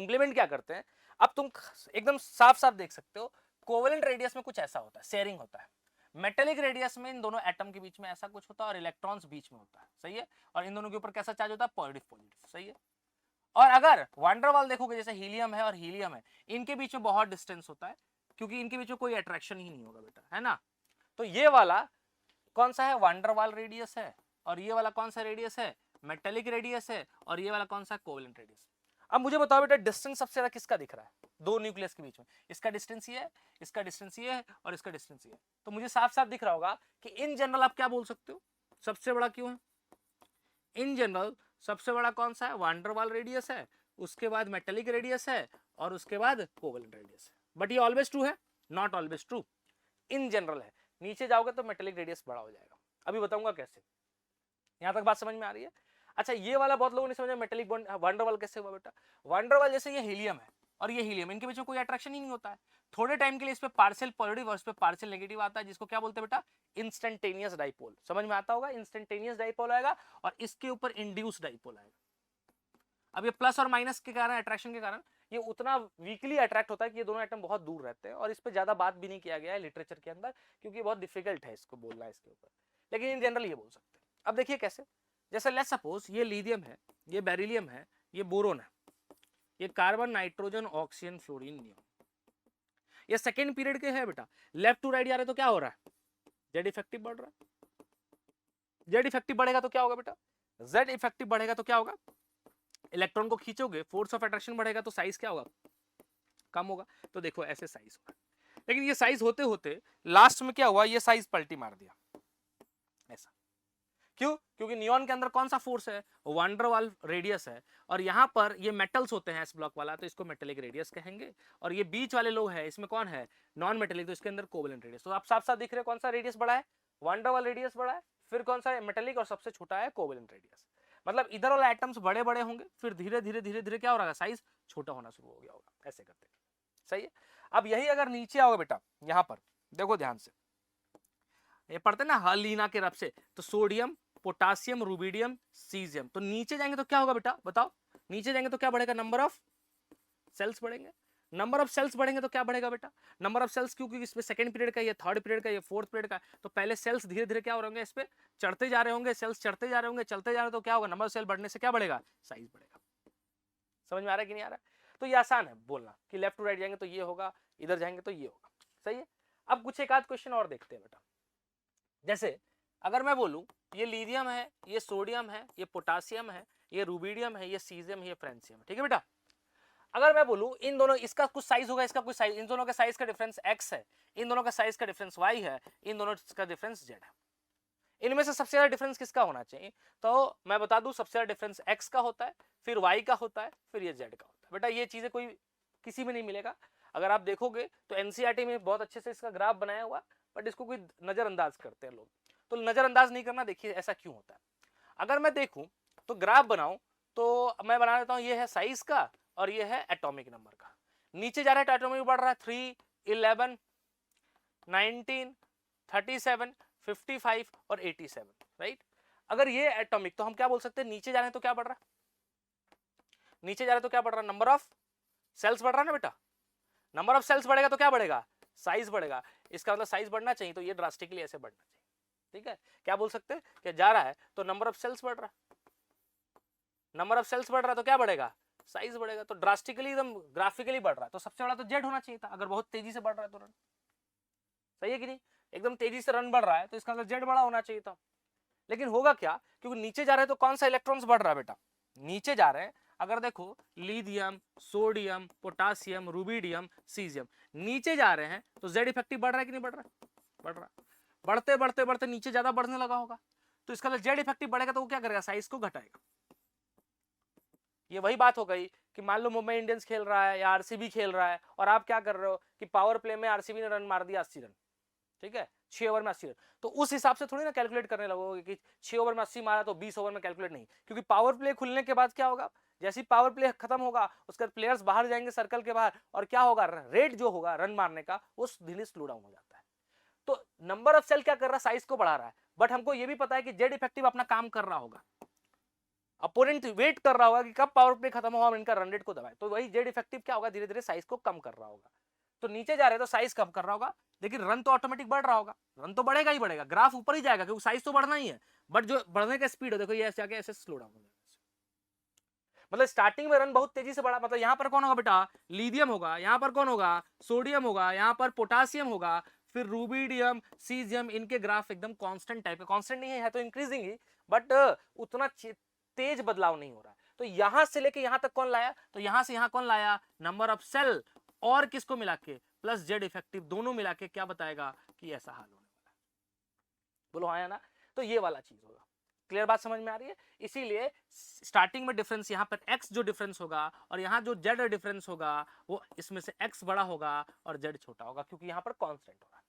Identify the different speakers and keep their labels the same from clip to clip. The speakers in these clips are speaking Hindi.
Speaker 1: इंप्लीमेंट क्या करते हैं, अब तुम एकदम साफ साफ देख सकते हो, कोवेलेंट रेडियस में कुछ ऐसा होता है, शेयरिंग होता है। मेटेलिक रेडियस में इन दोनों एटम के बीच में ऐसा कुछ होता है और इलेक्ट्रॉन्स बीच में होता है, सही है। और इन दोनों के ऊपर कैसा चार्ज होता है, पॉजिटिव पॉजिटिव, सही है। और अगर वंडरवाल देखोगे, जैसे हीलियम है और हीलियम है, इनके बीच में बहुत डिस्टेंस होता है, क्योंकि इनके बीच में कोई अट्रैक्शन ही नहीं होगा बेटा, है ना। तो ये वाला कौन सा है, वंडरवाल रेडियस है, और ये वाला कौन सा रेडियस है, मेटेलिक रेडियस है, और ये वाला कौन सा, कोवेलेंट रेडियस। अब मुझे बताओ बेटा, डिस्टेंस सबसे ज्यादा किसका दिख रहा है दो न्यूक्लियस के बीच में, इसका डिस्टेंस ये है, इसका डिस्टेंस ये है, और इसका डिस्टेंस ये है। तो मुझे साफ साफ दिख रहा होगा कि इन जनरल आप क्या बोल सकते हो, सबसे बड़ा क्यों है, इन जनरल सबसे बड़ा कौन सा है, वंडरवाल रेडियस है, उसके बाद मेटेलिक रेडियस है, और उसके बाद कोवेलेंट रेडियस है। बट ये ऑलवेज ट्रू है, not always true, in general है। नीचे जाओगे तो मेटेलिक रेडियस बड़ा हो जाएगा, अभी बताऊंगा कैसे। यहां तक बात समझ में आ रही है। अच्छा, ये वाला बहुत लोगों ने समझा, मेटेलिक बॉन्ड वंडरवाल कैसे हुआ बेटा, वंडरवाल जैसे ये हीलियम है और ये हीलियम, इनके बीच में कोई अट्रैक्शन ही नहीं होता है, थोड़े टाइम के लिए इस पे पार्शियल पॉजिटिव और इस पे पार्शियल नेगेटिव आता है, जिसको क्या बोलते हैं बेटा, इंस्टेंटेनियस डाइपोल। समझ में आता होगा, इंस्टेंटेनियस डाइपोल आएगा और इसके ऊपर इंड्यूस डाइपोल आएगा। अब ये प्लस और माइनस के कारण, अट्रैक्शन के कारण ये उतना वीकली अट्रैक्ट होता है कि ये दोनों एटम बहुत दूर रहते हैं, और इस पे ज्यादा बात भी नहीं किया गया है लिटरेचर के अंदर, क्योंकि बहुत डिफिकल्ट है इसको बोलना इसके ऊपर, लेकिन इन जनरल ये बोल सकते हैं। अब देखिए कैसे, जैसे लेट्स सपोज ये लिथियम है, ये बेरिलियम है, ये बोरोन है, ये carbon nitrogen oxygen fluorine neon, ये सेकेंड पीरियड के है बेटा, लेफ्ट टू राइट जा रहे तो क्या हो रहा है, जेड इफेक्टिव बढ़ रहा है। जेड इफेक्टिव बढ़ेगा तो क्या होगा बेटा, जेड इफेक्टिव बढ़ेगा तो क्या होगा, इलेक्ट्रॉन को खींचोगे, फोर्स ऑफ अट्रैक्शन बढ़ेगा तो साइज क्या होगा, कम होगा। तो देखो ऐसे साइज होगा, लेकिन ये साइज होते होते लास्ट में क्या हुआ, ये साइज पलटी मार दिया ऐसा। क्यों, क्योंकि नियॉन के अंदर कौन सा फोर्स है, वंडरवाल रेडियस है, और यहाँ पर ये मेटल्स होते हैं एस ब्लॉक वाला, तो इसको मेटेलिक रेडियस कहेंगे, और ये बीच वाले लोग हैं, इसमें कौन है, नॉन मेटेलिक, तो इसके अंदर कोवेलेंट रेडियस। तो आप साफ साफ दिख रहे हैं कौन सा रेडियस बड़ा है, वंडरवाल रेडियस बड़ा है, फिर कौन सा मेटेलिक, और सबसे छोटा है कोवेलेंट रेडियस। मतलब इधर वाले एटम्स बड़े बड़े होंगे, फिर धीरे धीरे धीरे धीरे क्या हो रहा है, साइज छोटा होना शुरू हो गया होगा, ऐसे करते, सही है। अब यही अगर नीचे आओगे बेटा, यहाँ पर देखो ध्यान से, ये पढ़ते ना हलीना के रब से, तो सोडियम, पोटासियम, रुबिडियम, सीजियम, तो नीचे जाएंगे तो क्या होगा बेटा, बताओ, नीचे जाएंगे तो क्या बढ़ेगा, नंबर ऑफ सेल्स बढ़ेंगे, नंबर ऑफ सेल्स बढ़ेंगे तो क्या बढ़ेगा बेटा, नंबर ऑफ सेल्स, क्योंकि इसमें सेकंड पीरियड का, ये थर्ड पीरियड का, ये फोर्थ पीरियड का, तो पहले सेल्स धीरे धीरे क्या हो रहे होंगे, इस पे चढ़ते जा रहे होंगे, सेल्स चढ़ते जा रहे होंगे, चलते जा रहे, तो क्या होगा, नंबर ऑफ सेल बढ़ने से क्या बढ़ेगा, साइज बढ़ेगा। समझ में आ रहा है कि नहीं आ रहा है। तो ये आसान है बोलना कि लेफ्ट टू राइट जाएंगे तो ये होगा, इधर जाएंगे तो ये होगा, सही है। अब कुछ एक आध क्वेश्चन और देखते हैं बेटा, जैसे अगर मैं बोलूं ये लिथियम है, ये सोडियम है, ये पोटासियम है, ये रुबिडियम है, ये सीजियम है, ये फ्रेंसियम है, ठीक है बेटा। अगर मैं बोलूं इन दोनों, इसका कुछ साइज होगा, इसका कुछ साइज, इन दोनों का साइज का डिफरेंस x है, इन दोनों का साइज का डिफरेंस y है, इन दोनों का डिफरेंस z है, इनमें से सबसे ज्यादा डिफरेंस किसका होना चाहिए, तो मैं बता दूं सबसे ज्यादा डिफरेंस x का होता है, फिर y का होता है, फिर ये z का होता है। बेटा ये चीजें कोई किसी में नहीं मिलेगा, अगर आप देखोगे तो एनसीईआरटी में बहुत अच्छे से इसका ग्राफ बनाया हुआ, बट इसको कोई नजरअंदाज करते हैं लोग, तो नजरअंदाज नहीं करना। देखिए ऐसा क्यों होता है, अगर मैं देखूं तो ग्राफ बनाऊं, तो मैं बना देता हूं, ये है साइज का और ये है एटॉमिक नंबर का, नीचे जा रहा है तो एटॉमिक बढ़ रहा है 3, 11, 19, 37, 55 और 87, राइट। अगर ये एटॉमिक, तो हम क्या बोल सकते हैं, नीचे जा रहे हैं तो क्या बढ़ रहा है, नीचे जा रहे हैं तो क्या बढ़ रहा है, नंबर ऑफ सेल्स बढ़ रहा है ना बेटा, नंबर ऑफ सेल्स बढ़ेगा तो क्या बढ़ेगा, साइज बढ़ेगा, इसका मतलब साइज बढ़ना चाहिए, तो ये ड्रास्टिकली ऐसे बढ़ना चाहिए, ठीक है। क्या बोल सकते हैं कि जा रहा है तो नंबर ऑफ सेल्स बढ़ रहा है, नंबर ऑफ सेल्स बढ़ रहा है तो क्या बढ़ेगा, साइज बढ़ेगा, तो ड्रास्टिकली एकदम ग्राफिकली बढ़ रहा है, तो सबसे बड़ा तो जेड होना चाहिए था, अगर बहुत तेजी से बढ़ रहा है तो रन, सही है कि नहीं, एकदम तेजी से रन बढ़ रहा है तो इसका मतलब जेड बड़ा होना चाहिए था। लेकिन होगा क्या, क्योंकि नीचे जा रहे हैं तो कौन सा इलेक्ट्रॉन्स बढ़ रहा है बेटा, नीचे जा रहे हैं, अगर देखो lithium, sodium, potassium, rubidium, caesium, नीचे जा रहे हैं तो जेड इफेक्टिव बढ़ रहा है कि नहीं बढ़ रहा है, बढ़ रहा है, बढ़ते बढ़ते बढ़ते नीचे ज्यादा बढ़ने लगा होगा, तो इसका मतलब जेड इफेक्टिव बढ़ेगा तो वो क्या करेगा, साइज को घटाएगा। ये वही बात हो गई कि मान लो मुंबई इंडियंस खेल रहा है या आरसीबी खेल रहा है, और आप क्या कर रहे हो कि पावर प्ले में आरसीबी ने रन मार दिया 80 रन, ठीक है, 6 ओवर में 80 रन, तो उस हिसाब से थोड़ी ना कैलकुलेट करने लगोगे कि 6 ओवर में 80 मारा तो 20 ओवर में कैलकुलेट नहीं, क्योंकि पावर प्ले खुलने के बाद क्या होगा, जैसे ही पावर प्ले खत्म होगा उसके बाद प्लेयर्स बाहर जाएंगे सर्कल के बाहर, और क्या होगा, रेट जो होगा रन मारने का वो धीरे स्लो डाउन हो जाता है। तो नंबर ऑफ सेल क्या कर रहा है, साइज को बढ़ा रहा है, बट हमको ये भी पता है कि जेड इफेक्टिव अपना काम कर रहा होगा, अपोनेंट वेट कर रहा होगा कि कब पावर प्ले खत्म होगा, हम इनका रन रेट को दबाए, तो वही जेड इफेक्टिव क्या होगा, धीरे धीरे साइज को कम कर रहा होगा। तो नीचे जा रहे तो साइज कम कर रहा होगा, लेकिन रन तो ऑटोमेटिक बढ़ रहा होगा, रन तो बढ़ेगा ही बढ़ेगा, ग्राफ ऊपर ही जाएगा क्योंकि साइज तो बढ़ना ही है, बट जो बढ़ने का स्पीड है देखो ये ऐसे आके ऐसे स्लो डाउन हो जाएगा। मतलब स्टार्टिंग में रन बहुत तेजी से बढ़ा, मतलब यहाँ पर कौन होगा बेटा, लिथियम होगा, यहाँ पर कौन होगा, सोडियम होगा, यहाँ पर पोटासियम होगा, फिर रूबिडियम, सीजियम, इनके ग्राफ एकदम कांस्टेंट टाइप है, कांस्टेंट नहीं है तो इंक्रीजिंग ही, बट उतना तेज बदलाव नहीं हो रहा। तो यहां से लेके यहां तक कौन लाया, तो यहां से यहां कौन लाया, नंबर ऑफ सेल और किसको मिला के प्लस जेड इफेक्टिव दोनों मिला के क्या बताएगा कि ऐसा हाल होने वाला है। बोलो हाँ या ना, तो ये वाला चीज होगा। क्लियर बात समझ में आ रही है। इसीलिए स्टार्टिंग में डिफरेंस यहाँ पर x जो डिफरेंस होगा और यहाँ जो z डिफरेंस होगा वो इसमें से x बड़ा होगा और z छोटा होगा, क्योंकि यहाँ पर कांस्टेंट होगा।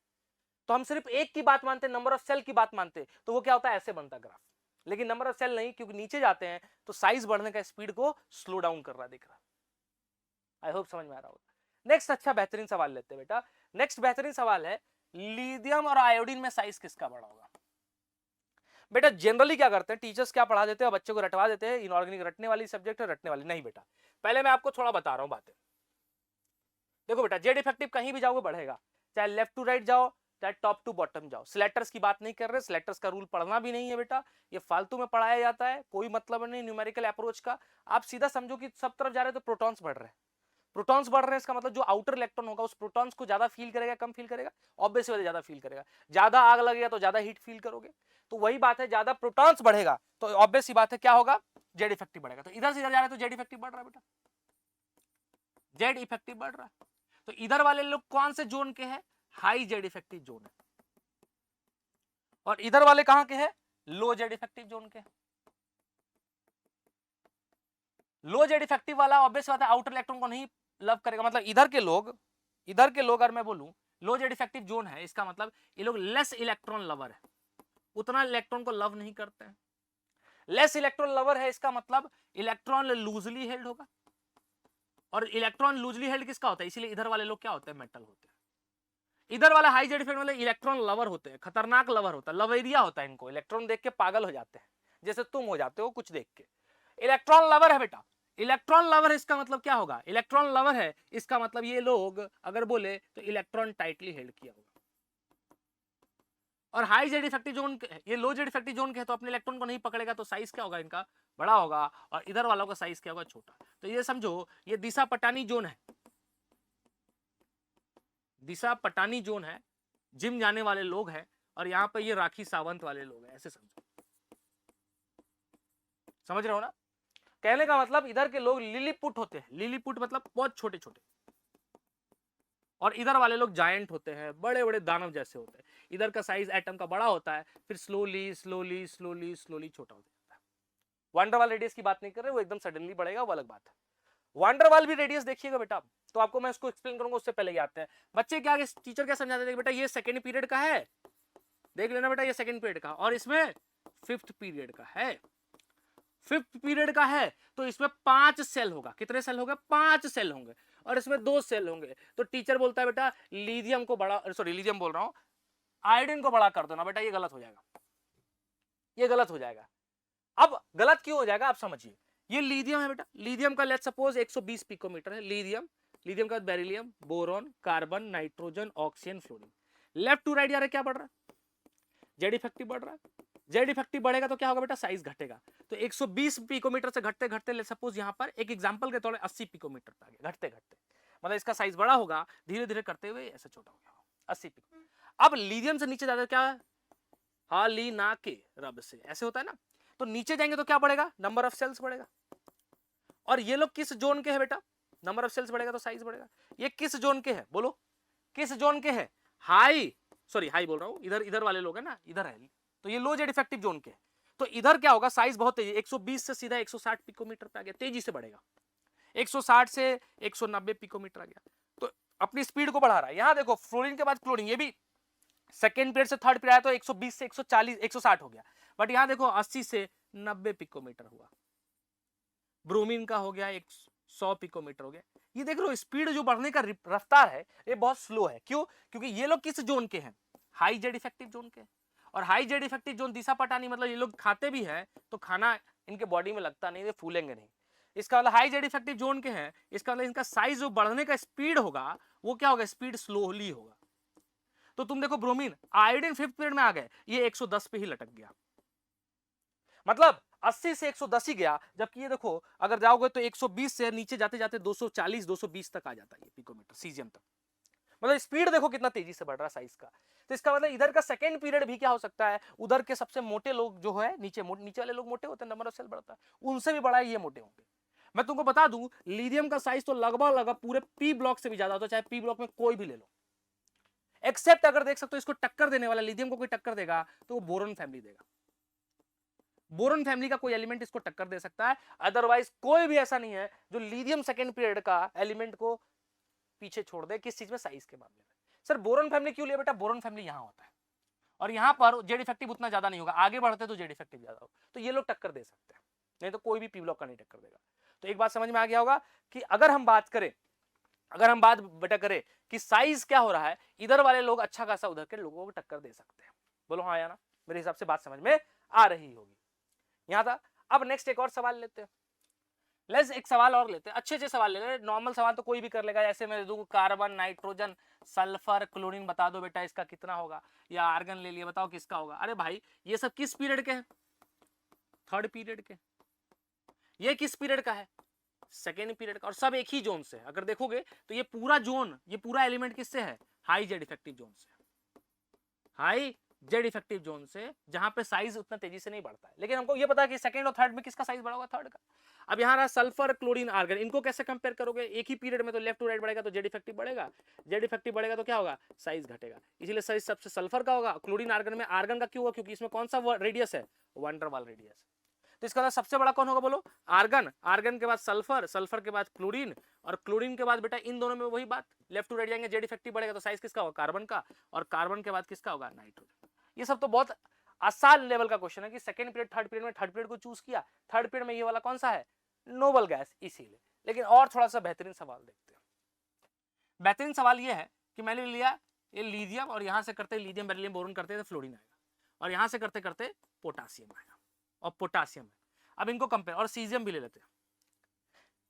Speaker 1: तो हम सिर्फ एक की बात मानते, नंबर ऑफ सेल की बात मानते, तो वो क्या होता है, ऐसे बनता ग्राफ। लेकिन नंबर ऑफ सेल नहीं, क्योंकि नीचे जाते हैं तो साइज बढ़ने का स्पीड को स्लो डाउन कर रहा दिख रहा। आई होप समझ में आ रहा होगा। नेक्स्ट अच्छा बेहतरीन सवाल लेते हैं बेटा। नेक्स्ट बेहतरीन सवाल है, लिथियम और आयोडीन में साइज किसका बड़ा होगा। बेटा जनरली क्या करते हैं टीचर्स, क्या पढ़ा देते हैं, बच्चे को रटवा देते हैं, इनऑर्गेनिक रटने वाली सब्जेक्ट है, रटने वाली नहीं बेटा। पहले मैं आपको थोड़ा बता रहा हूं बातें। देखो बेटा जेड इफेक्टिव कहीं भी जाओगे बढ़ेगा, चाहे लेफ्ट टू राइट जाओ चाहे टॉप टू बॉटम जाओ। सिलेक्टर्स की बात नहीं कर रहे, सिलेक्टर्स का रूल पढ़ना भी नहीं है बेटा, ये फालतू में पढ़ाया जाता है, कोई मतलब नहीं न्यूमेरिकल अप्रोच का। आप सीधा समझो कि सब तरफ जा रहे हैं तो प्रोटॉन्स बढ़ रहे हैं, प्रोटॉन्स बढ़ रहे हैं, इसका मतलब जो आउटर इलेक्ट्रॉन होगा उस प्रोटॉन्स को ज्यादा फील करेगा कम फील करेगा, ऑब्वियस वजह ज्यादा फील करेगा। ज्यादा आग लगेगा तो ज्यादा हीट फील करोगे, तो वही बात है, ज्यादा प्रोटॉन्स बढ़ेगा तो ऑब्वियस ही बात है क्या होगा, जेड इफेक्टिव बढ़ेगा। तो इधर से इधर जा रहे हैं तो जेड इफेक्टिव बढ़ रहा है बेटा, जेड इफेक्टिव बढ़ रहा है। तो इधर वाले लोग कौन से जोन के हैं, हाई जेड इफेक्टिव जोन है, और इधर वाले कहां के हैं, लो जेड इफेक्टिव जोन के। लो जेड इफेक्टिव वाला ऑब्वियस बात है आउटर इलेक्ट्रॉन को नहीं लव करेगा, मतलब इधर के लोग अगर मैं बोलूं लो जेड इफेक्टिव जोन है, इसका मतलब ये लोग लेस इलेक्ट्रॉन लवर है, उतना इलेक्ट्रॉन को लव नहीं करते हैं। लेस इलेक्ट्रॉन लवर है इसका मतलब इलेक्ट्रॉन लूजली हेल्ड होगा, और इलेक्ट्रॉन लूजली हेल्ड किसका होता है, इसीलिए इधर वाले लोग क्या होते हैं, मेटल होते हैं। इधर वाला हाई जेड इफेक्ट वाले इलेक्ट्रॉन लवर होते हैं, खतरनाक लवर होता है, लवेरिया होता है, इनको इलेक्ट्रॉन देख के पागल हो जाते हैं, जैसे तुम हो जाते हो कुछ देख के। इलेक्ट्रॉन लवर है बेटा, इलेक्ट्रॉन लवर है इसका मतलब क्या होगा, इलेक्ट्रॉन लवर है इसका मतलब ये लोग अगर बोले तो इलेक्ट्रॉन टाइटली हेल्ड किया होगा। और हाई जेड इफेक्टिव जोन, ये लो जेड इफेक्टिव जोन के है तो अपने इलेक्ट्रॉन को नहीं पकड़ेगा, तो साइज क्या होगा इनका, बड़ा होगा, और इधर वालों का साइज क्या होगा, छोटा। तो ये समझो ये दिशा पटानी जोन है, दिशा पटानी जोन है, जिम जाने वाले लोग हैं, और यहाँ पे ये राखी सावंत वाले लोग हैं, ऐसे समझो। समझ रहे हो ना, कहने का मतलब इधर के लोग लिलीपुट होते हैं, लिलीपुट मतलब बहुत छोटे छोटे, और इधर वाले लोग जायंट होते हैं, बड़े बड़े दानव जैसे होते हैं। इधर का साइज एटम का बड़ा होता है, फिर स्लोली स्लोली स्लोली स्लोली छोटा हो जाता है। वांडरवाल रेडियस की बात नहीं कर रहे, वो एकदम सडनली बढ़ेगा, वो अलग बात है। वांडरवाल भी रेडियस देखिएगा बेटा, तो आपको मैं इसको एक्सप्लेन करूंगा, उससे पहले आते हैं बच्चे क्या, टीचर क्या समझाते थे बेटा, ये सेकंड पीरियड का है, देख लेना बेटा, ये सेकंड पीरियड का, और इसमें फिफ्थ पीरियड का है, फिफ्थ पीरियड का है, तो इसमें 5 सेल होगा, कितने सेल होंगे, 5 सेल होंगे, और इसमें 2 सेल होंगे। तो टीचर बोलता है बेटा लिथियम को बड़ा, सॉरी लिथियम बोल रहा हूं, आयोडीन को बड़ा कर दो ना बेटा, ये गलत हो जाएगा, ये गलत हो जाएगा। अब गलत क्यों हो जाएगा आप समझिए, ये लिथियम है बेटा, लिथियम का लेट्स सपोज 120 पिकोमीटर है लिथियम, लिथियम का beryllium, boron, carbon, nitrogen, oxygen, fluorine. Left to right जा रहा है, क्या बढ़ रहा है, जेड इफेक्टिव बढ़ रहा है, जेड इफेक्टिव बढ़ेगा तो क्या होगा बेटा, साइज घटेगा। तो 120 पिकोमीटर से घटते घटते सपोज यहाँ पर एक एग्जांपल के तौर 80 पिकोमीटर पे आ गया, घटते घटते, मतलब इसका साइज बड़ा होगा, धीरे धीरे करते हुए ऐसे छोटा हो गया 80 पिको। अब लिथियम से नीचे जाते क्या, हाली ना के रब से, ऐसे होता है ना, तो नीचे जाएंगे तो क्या बढ़ेगा, नंबर ऑफ सेल्स बढ़ेगा। और ये लोग किस जोन के हैं बेटा, नंबर ऑफ सेल्स बढ़ेगा तो साइज बढ़ेगा। ये किस जोन के हैं, बोलो किस जोन के हैं, हाई, सॉरी हाई बोल रहा हूं, इधर इधर वाले लोग हैं ना, इधर है, तो ये लो जेड इफेक्टिव जोन के। तो इधर क्या होगा, साइज बहुत तेजी, 120 से सीधा 160 पिकोमीटर पे आ गया, तेजी से बढ़ेगा, 160 से 190 पिकोमीटर आ गया, तो अपनी स्पीड को बढ़ा रहा है। यहां देखो फ्लोरीन के बाद क्लोरीन, ये भी सेकेंड पीरियड से थर्ड पीरियड आया तो 120 से 140 160 हो गया, बट यहां देखो 80 से 90 पिकोमीटर हुआ। ब्रोमीन का हो गया 100 पिकोमीटर हो गया। ये देख लो स्पीड जो बढ़ने का रफ्तार है ये बहुत स्लो है, क्यों, क्योंकि ये लोग किस जोन के हैं, हाई जेड इफेक्टिव जोन के। और हाई जेड इफेक्टिव जोन दिशा पटानी, मतलब ये लोग खाते भी है तो खाना इनके बॉडी में लगता नहीं, ये फूलेंगे नहीं। इसका मतलब हाई जेड इफेक्टिव जोन के हैं, इसका मतलब इनका साइज जो बढ़ने का स्पीड होगा वो क्या होगा, स्पीड स्लोली होगा। तो तुम देखो ब्रोमीन, आयोडीन 5th पीरियड में आ गए, ये 110 पे ही लटक गया, मतलब 80 से 110 ही गया, जबकि ये देखो अगर जाओगे तो 120 से नीचे जाते जाते 240 220 तक आ जाता है ये पिकोमीटर सीजियम तक। मतलब स्पीड देखो कितना तेजी से बढ़ रहा है साइज का। तो इसका मतलब इधर का सेकंड पीरियड भी क्या हो सकता है, उधर के सबसे मोटे लोग जो है नीचे नीचे वाले लोग मोटे होते हैं, नंबर ऑफ सेल बढ़ता है, उनसे भी बड़ा ये मोटे होंगे। मैं तुमको बता दूं लिथियम का साइज तो लगभग पूरे पी ब्लॉक से भी ज्यादा होता है, चाहे पी ब्लॉक में कोई भी ले लो, एक्सेप्ट अगर देख सकते हो इसको टक्कर देने वाला लिथियम को कोई टक्कर देगा तो वो बोरॉन फैमिली देगा। बोरॉन फैमिली का कोई एलिमेंट इसको टक्कर दे सकता है, अदरवाइज कोई भी ऐसा नहीं है जो लिथियम सेकंड पीरियड का एलिमेंट को पीछे छोड़ दे किस चीज में, साइज के मामले में। सर बोरॉन फैमिली क्यों लिया बेटा, बोरॉन फैमिली यहां होता है और यहां पर जेड इफेक्टिव उतना ज्यादा नहीं होगा, आगे बढ़ते तो जेड इफेक्टिव ज्यादा हो, तो ये लोग टक्कर दे सकते हैं, नहीं तो कोई भी पी ब्लॉक का नहीं टक्कर देगा। तो एक बात समझ में आ गया होगा कि अगर हम बात बेटा करें कि साइज क्या हो रहा है, इधर वाले लोग अच्छा खासा उधर के लोगों को टक्कर दे सकते हैं। बोलो हाँ या ना, मेरे हिसाब से बात समझ में आ रही होगी। यहां था। अब नेक्स्ट एक और सवाल लेते हैं, लेट्स एक सवाल और लेते हैं, अच्छे सवाल ले रहे, नॉर्मल सवाल तो कोई भी कर लेगा, जैसे मैं दे दूं कार्बन नाइट्रोजन सल्फर क्लोरीन बता दो बेटा इसका कितना होगा, या आर्गन ले लिया बताओ किसका होगा। अरे भाई ये सब किस पीरियड के हैं, थर्ड पीरियड के। ये किस पीरियड का है, सेकेंड पीरियड का, और सब एक ही जोन से। अगर देखोगे तो ये पूरा जोन, ये पूरा एलिमेंट किससे है, हाई जेड इफेक्टिव जोन से, हाई जेड इफेक्टिव जोन से, जहां पे साइज उतना तेजी से नहीं बढ़ता है। लेकिन हमको ये पता है कि सेकंड और थर्ड में किसका साइज बढ़ा होगा, थर्ड का। अब यहाँ रहा सल्फर क्लोरीन आर्गन, इनको कैसे कंपेयर करोगे, एक ही पीरियड में तो लेफ्ट टू राइट बढ़ेगा तो जेड इफेक्टिव बढ़ेगा, जेड इफेक्टिव बढ़ेगा तो क्या होगा, साइज घटेगा, इसीलिए साइज सबसे सल्फर का होगा। क्लोरीन आर्गन में आर्गन का क्यों होगा, क्योंकि इसमें कौन सा रेडियस है, वंडरवाल रेडियस। तो इसका सबसे बड़ा कौन होगा बोलो, आर्गन, आर्गन के बाद सल्फर, सल्फर के बाद क्लोरीन, और क्लोरीन के बाद बेटा इन दोनों में वही बात, लेफ्ट टू राइट जाएंगे जेड इफेक्टिव बढ़ेगा तो साइज किसका होगा, कार्बन का, और कार्बन के बाद किसका होगा, नाइट्रोजन। ये सब तो बहुत आसान लेवल का क्वेश्चन है कि सेकंड पीरियड थर्ड पीरियड में थर्ड पीरियड को चूज किया, थर्ड पीरियड में ये वाला कौन सा है, नोबल गैस, इसीलिए। लेकिन और थोड़ा सा बेहतरीन सवाल देखते हैं। बेहतरीन सवाल ये है कि मैंने लिया ये लिथियम, और यहां से करते लिथियम बेरिलियम बोरोन करते तो फ्लोरीन आएगा, और यहां से करते करते पोटासियम आएगा, और पोटासियम है। अब इनको कंपेयर, और सीजियम भी ले लेते हैं।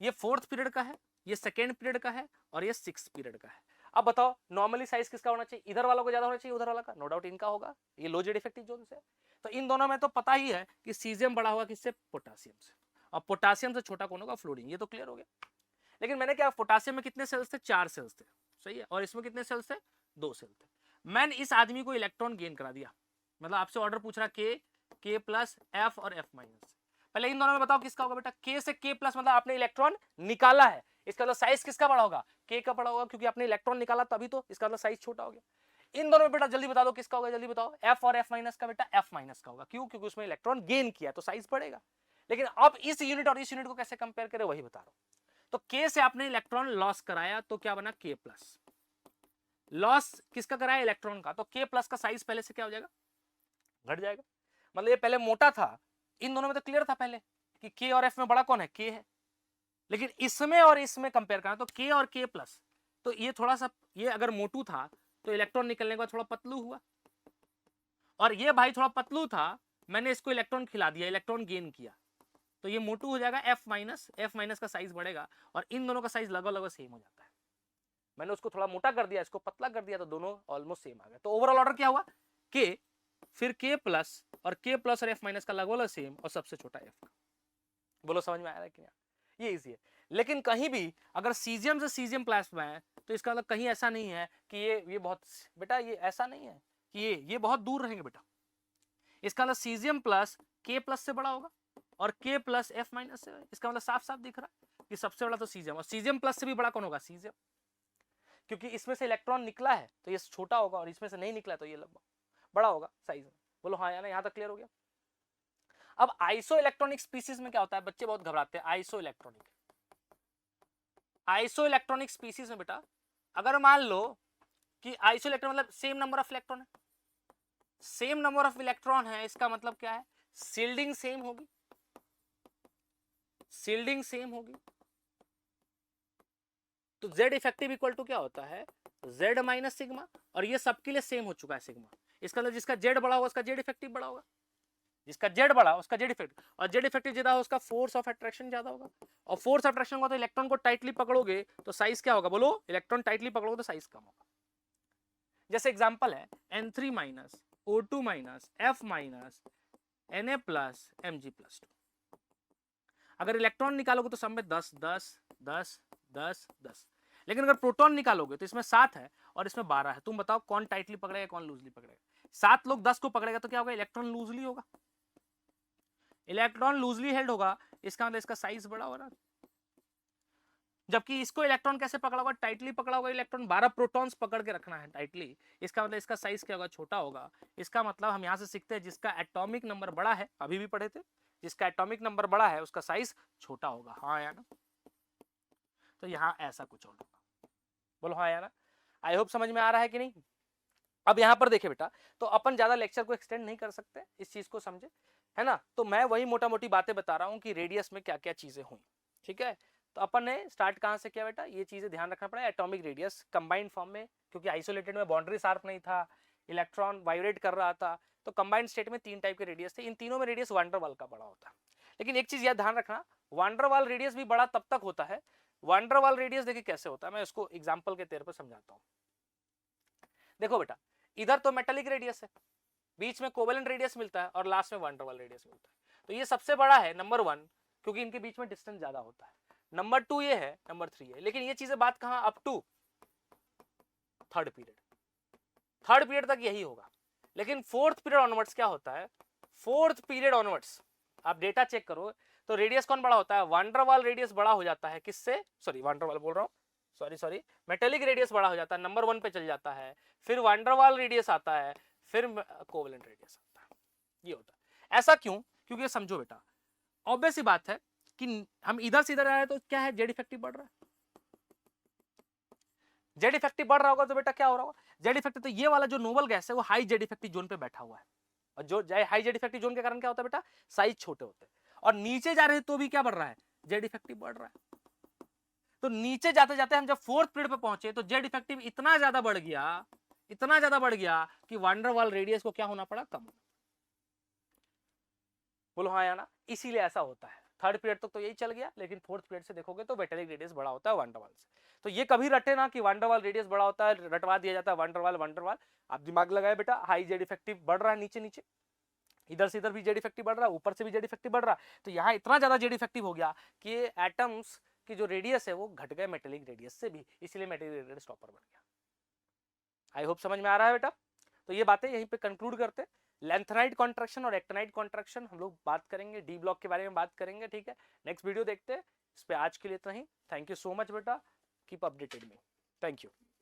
Speaker 1: ये फोर्थ पीरियड का है, ये सेकेंड पीरियड का है, और ये सिक्स्थ पीरियड का है। अब बताओ नॉर्मली साइज किसका होना चाहिए, इधर वालों को ज्यादा होना चाहिए उधर वाला का, नो डाउट इनका होगा, ये लो जेड इफेक्टिव जोन से। तो इन दोनों में तो पता ही है कि सीजियम बड़ा होगा किससे, पोटासियम से, और पोटासियम से छोटा कौन होगा, फ्लोरीन। ये तो क्लियर हो गया। लेकिन मैंने क्या, पोटासियम में कितने सेल्स थे, 4 सेल्स थे, सही है, और इसमें कितने सेल्स थे, 2 सेल थे। मैंने इस आदमी को इलेक्ट्रॉन गेन करा दिया, मतलब आपसे ऑर्डर पूछ रहा के प्लस एफ और एफ माइनस। पहले इन दोनों में बताओ किसका होगा बेटा, के से के प्लस, मतलब आपने इलेक्ट्रॉन निकाला है, इसका मतलब साइज किसका बड़ा होगा, के का बड़ा होगा, क्योंकि आपने इलेक्ट्रॉन निकाला तभी, तो इसका मतलब साइज छोटा हो गया। इन दोनों में बेटा जल्दी बता दो किसका होगा, जल्दी बताओ, एफ और एफ माइनस का बेटा एफ माइनस का होगा, क्यों, क्योंकि उसमें इलेक्ट्रॉन गेन किया तो साइज बढ़ेगा। लेकिन अब इस यूनिट और इस यूनिट को कैसे कंपेयर करें वही बता रहा हूं। तो के से आपने इलेक्ट्रॉन लॉस कराया तो क्या बना, के प्लस, लॉस किसका कराया, इलेक्ट्रॉन का, तो के प्लस का साइज पहले से क्या हो जाएगा, घट जाएगा। मतलब ये पहले मोटा था, इन दोनों में तो क्लियर था पहले कि के और एफ में बड़ा कौन है, के है। लेकिन इसमें और इसमें कंपेयर करना तो के और के प्लस, तो ये थोड़ा सा, ये अगर मोटू था तो इलेक्ट्रॉन निकलने के बाद थोड़ा पतलू हुआ, और ये भाई थोड़ा पतलू था, मैंने इसको इलेक्ट्रॉन खिला दिया, इलेक्ट्रॉन गेन किया, तो ये मोटू हो जाएगा, एफ माइनस का साइज बढ़ेगा, और इन दोनों का साइज लगभग लगभग सेम हो जाता है। मैंने उसको थोड़ा मोटा कर दिया, इसको पतला कर दिया, तो दोनों ऑलमोस्ट सेम आ गए। तो ओवरऑल ऑर्डर क्या हुआ, के, फिर के प्लस, और के प्लस और एफ माइनस का लगभग सेम, और सबसे छोटा एफ का। बोलो समझ में आ रहा है कि नहीं, ये इजी है। लेकिन कहीं भी अगर सीजियम से सीजियम प्लस में है तो इसका मतलब कहीं ऐसा नहीं है कि ये बहुत, बेटा ये ऐसा नहीं है कि ये बहुत दूर रहेंगे बेटा। इसका मतलब सीजियम प्लस के प्लस से बड़ा होगा, और के प्लस एफ माइनस से, इसका मतलब साफ साफ दिख रहा है कि सबसे बड़ा तो सीजियम, और सीजियम प्लस से भी बड़ा कौन होगा, सीजियम, क्योंकि इसमें से इलेक्ट्रॉन निकला है तो ये छोटा होगा, और इसमें से नहीं निकला तो ये लगभग बड़ा होगा साइज में। बोलो हाँ या ना, यहां तक क्लियर हो गया। अब आइसो इलेक्ट्रॉनिक स्पीसीज में क्या होता है, बच्चे बहुत घबराते हैं। आइसो इलेक्ट्रॉनिक स्पीसीज में बेटा अगर मान लो कि आइसो इलेक्ट्रॉन मतलब सेम नंबर ऑफ इलेक्ट्रॉन है, सेम नंबर ऑफ इलेक्ट्रॉन है, इसका मतलब क्या है, शील्डिंग सेम होगी, शील्डिंग सेम होगी। तो Z इफेक्टिव इक्वल टू क्या होता है, Z माइनस सिग्मा, और ये सबके लिए सेम हो चुका है सिग्मा। इसका मतलब जिसका Z बड़ा होगा उसका Z इफेक्टिव बड़ा होगा। जिसका जेड बड़ा उसका जेड इफेक्टिव, और जेड इफेक्टिव ज्यादा हो उसका फोर्स ऑफ अट्रैक्शन ज्यादा होगा, और फोर्स ऑफ अट्रैक्शन होगा तो इलेक्ट्रॉन को टाइटली पकड़ोगे तो साइज क्या होगा, बोलो, इलेक्ट्रॉन टाइटली पकड़ोगे तो साइज कम होगा। जैसे एग्जांपल है N3 minus O2 minus F minus Na plus Mg+2, अगर इलेक्ट्रॉन निकालोगे तो सब में 10 10 10 10 10, लेकिन अगर प्रोटॉन निकालोगे तो इसमें 7 है और इसमें 12 है, तुम बताओ कौन टाइटली पकड़ेगा कौन लूजली पकड़ेगा? 7 लोग 10 को पकड़ेगा तो क्या होगा, इलेक्ट्रॉन लूजली होगा, इलेक्ट्रॉन लूजली हेल्ड होगा, इसका मतलब इसका साइज बड़ा हो रहा है। जबकि इसको इलेक्ट्रॉन कैसे पकड़ा होगा, टाइटली पकड़ा होगा, इलेक्ट्रॉन 12 प्रोटॉन्स पकड़ के रखना है टाइटली, इसका मतलब इसका साइज क्या होगा, छोटा होगा। इसका मतलब हम यहाँ से सीखते हैं जिसका एटॉमिक नंबर बड़ा है, अभी भी पढ़े थे, जिसका एटॉमिक नंबर बड़ा है उसका साइज छोटा होगा, हाँ या ना? तो यहाँ ऐसा कुछ होगा, बोलो हाँ या ना? आई होप समझ में आ रहा है कि नहीं? अब यहाँ पर देखे बेटा, तो अपन ज्यादा लेक्चर को एक्सटेंड नहीं कर सकते, इस चीज को समझे, है ना? तो मैं वही मोटा मोटी बातें बता रहा हूँ कि रेडियस में क्या क्या चीजें हुई, ठीक है? तो अपन ने स्टार्ट कहाँ से किया बेटा, ये चीजें ध्यान रखना पड़ा, एटॉमिक रेडियस कंबाइंड फॉर्म में, क्योंकि आइसोलेटेड में बाउंड्री शार्प नहीं था, इलेक्ट्रॉन वाइब्रेट कर रहा था, तो कंबाइंड स्टेट में 3 टाइप के रेडियस थे, इन तीनों में रेडियस वान डेर वाल का बड़ा होता है। लेकिन एक चीज याद ध्यान रखना, वान डेर वाल रेडियस भी बड़ा तब तक होता है, वान डेर वाल रेडियस देखिए कैसे होता है, मैं इसको एग्जाम्पल के तौर पर समझाता हूँ। देखो बेटा, इधर तो मेटेलिक रेडियस है, बीच में कोवेलेंट रेडियस मिलता है और लास्ट में वान डेर वाल रेडियस मिलता है, तो ये सबसे बड़ा है नंबर 1, क्योंकि इनके बीच में डिस्टेंस ज्यादा होता है। नंबर 2 ये है, नंबर 3 है, लेकिन ये चीजें बात कहां, अप टू थर्ड पीरियड तक यही होगा, लेकिन फोर्थ पीरियड ऑनवर्ड्स क्या होता है, फोर्थ पीरियड ऑनवर्ड्स आप डेटा चेक करो तो रेडियस कौन बड़ा होता है, वान डेर वाल रेडियस बड़ा हो जाता है, किससे, सॉरी वान डेर वाल बोल रहा हूं, सॉरी मेटेलिक रेडियस बड़ा हो जाता है, नंबर 1 पे चल जाता है, फिर वान डेर वाल रेडियस आता है, फिर कोवेलेंट रेडियस आता है, ये होता है। ऐसा क्यों, क्योंकि समझो बेटा, ऑब्वियस सी बात है कि हम इधर से इधर आ रहे हैं तो क्या है, जेड इफेक्टिव बढ़ रहा है, जेड इफेक्टिव बढ़ रहा होगा तो बेटा क्या हो रहा होगा, जेड इफेक्टिव, तो ये वाला जो नोबल गैस है वो हाई जेड इफेक्टिव जोन पे बैठा हुआ है, और जो हाई जेड इफेक्टिव जोन के कारण क्या होता है बेटा, साइज छोटे होते हैं, और नीचे जा रहे हैं तो भी क्या बढ़ रहा है, जेड इफेक्टिव बढ़ रहा है। तो नीचे जाते जाते हम जब फोर्थ पीरियड पे पहुंचे तो जेड इफेक्टिव इतना ज्यादा बढ़ गया कि वान डेर वाल रेडियस को क्या होना पड़ा, कम, बोलो हाँ या ना? इसीलिए ऐसा होता है, थर्ड पीरियड तक तो यही चल गया, लेकिन फोर्थ पीरियड से देखोगे तो मेटेलिक रेडियस बड़ा होता है वान डेर वाल से। तो ये कभी रटे ना कि वान डेर वाल रेडियस बड़ा होता है, रटवा दिया जाता है वान डेर वाल, आप दिमाग लगाए बेटा, हाई जेड इफेक्टिव बढ़ रहा है नीचे नीचे, इधर से इधर भी जेड इफेक्टिव बढ़ रहा है, ऊपर से भी जेड इफेक्टिव बढ़ रहा है, तो यहाँ इतना ज्यादा जेड इफेक्टिव हो गया कि एटम्स की जो रेडियस है वो घट गए मेटेलिक रेडियस से भी, इसलिए मेटेलिक रेडियस स्टॉपर बन गया। आई होप समझ में आ रहा है बेटा? तो ये बातें यहीं पे कंक्लूड करते हैं, लेंथेनाइट कॉन्ट्रैक्शन और एक्टिनाइट कॉन्ट्रैक्शन हम लोग बात करेंगे, डी ब्लॉक के बारे में बात करेंगे, ठीक है? नेक्स्ट वीडियो देखते हैं, इस पे आज के लिए इतना ही, थैंक यू सो मच बेटा, keep updated me, thank you.